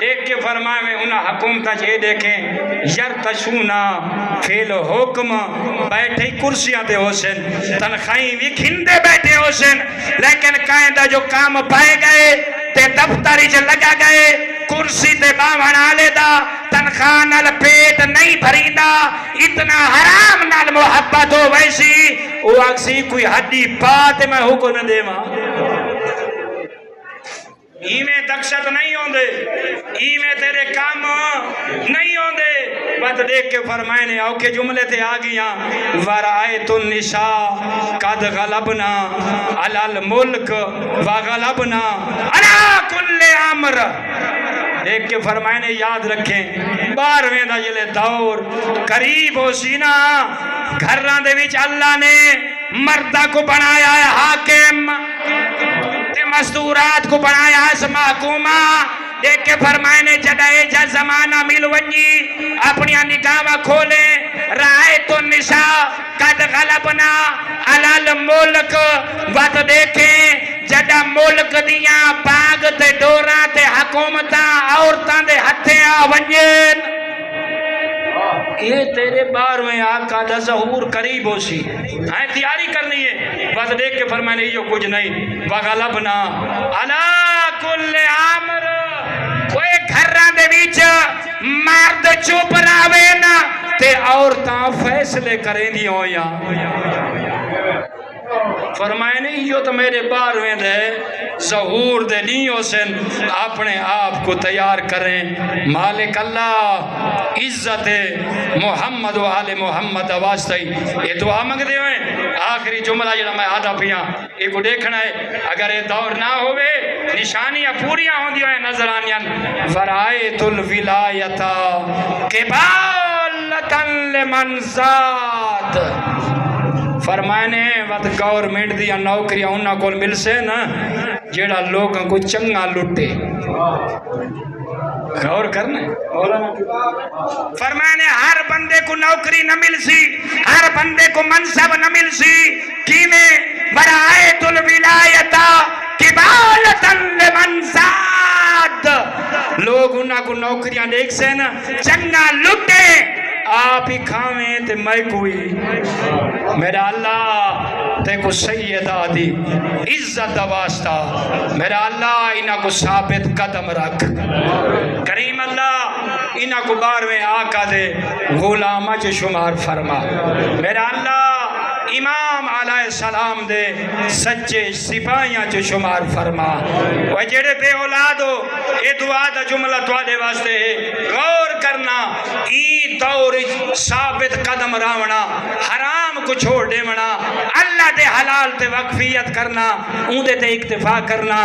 دیکھ کے فرمائے میں انہاں حکومتہ چھے دیکھیں یرتشونا فیل حکم بیٹھے کرسیاں دے حسن تنخواہیں بھی کھندے بیٹھے حسن لیکن قائدہ جو کام پائے گئے تے دفتری جو لگا گئے کرسی تے باون آلے دا تنخواہ نال پیٹ نہیں بھریندہ اتنا حرام نال محبت ہو ویسی وہ اکسی کوئی حدی پات میں حکم دے ماں ایمیں دکشت نہیں ہوں دے ایمیں تیرے کام نہیں ہوں دے بات دیکھ کے فرمائے نے اوکے جملے تے آگیاں ورائت النساء قد غلبنا علی الملک وغلبنا علی کل امر دیکھ کے فرمائے نے یاد رکھیں 12ویں دا جلے دور قریب ہو سینا گھران دے وچ اللہ نے مردہ کو بنایا ہے حاکم مزدورات کو بنایا ہے محکومہ دیکھ کے فرمائے نے جدائے جا زمانہ مل ونجی اپنی نگاہ کھولے رائت النساء قد غلبنا علی الملک وقت دیکھیں جدہ ملک دیاں باغ تے ڈوراں تے حکومتاں عورتاں دے ہتھے ونجن یہ تیرے 12ویں آقا دا ظہور قریب ہو سی ہاں تیاری کرنی ہے بس دیکھ کے فرمائے نے یہ کچھ نہیں وغلبنا علی کل امر کوئی گھران دے بیچ مرد چوپ راوے نا تے عورتاں فیصلے کریں دی ہویا فرمائے نہیں یہ تو میرے 12ویں دے ظہور دے نہیں ہو سن اپنے آپ کو تیار کریں مالک اللہ عزت محمد و آل محمد واسطہ یہ دعا مانگ دے ہوئے آخری جملہ جڑا میں آدھا پیاں ایک کو دیکھنا ہے اگر یہ دور نہ ہوئے نشانیاں پوریاں ہوں دی ہوئے نظر آنیاں فرائت الولایتا قبالتا لمن ذات فرمائے نے وقت گورنمنٹ دیا نوکریاں انہاں کو مل سے نا جیڑا لوگوں کو چنگا لٹے غور کرنا ہے فرمائے نے ہر بندے کو نوکری نہ مل سی ہر بندے کو منصب نہ مل سی کینے برائت الولایتا قبالتا لمن ذات لوگ انہاں کو نوکریاں دیکھ سے نا چنگا لٹے آپ ہی کھاویں تے میں کوئی میرا اللہ تے کو سیدہ دی عزت دا واسطہ میرا اللہ انہاں کو ثابت قدم رکھ کریم اللہ انہاں کو 12ویں آقا دے غلامہ چے شمار فرما میرا اللہ امام علیہ السلام دے سچے سپاہیاں چے شمار فرما وہ جڑے بے اولاد ہو اے دعا دا جملہ دعا دے واسطے غور کرنا ای دور ثابت قدم راونا حرام کو چھوڑ دے منا اللہ دے حلال تے وقفیت کرنا اون دے تے اکتفا کرنا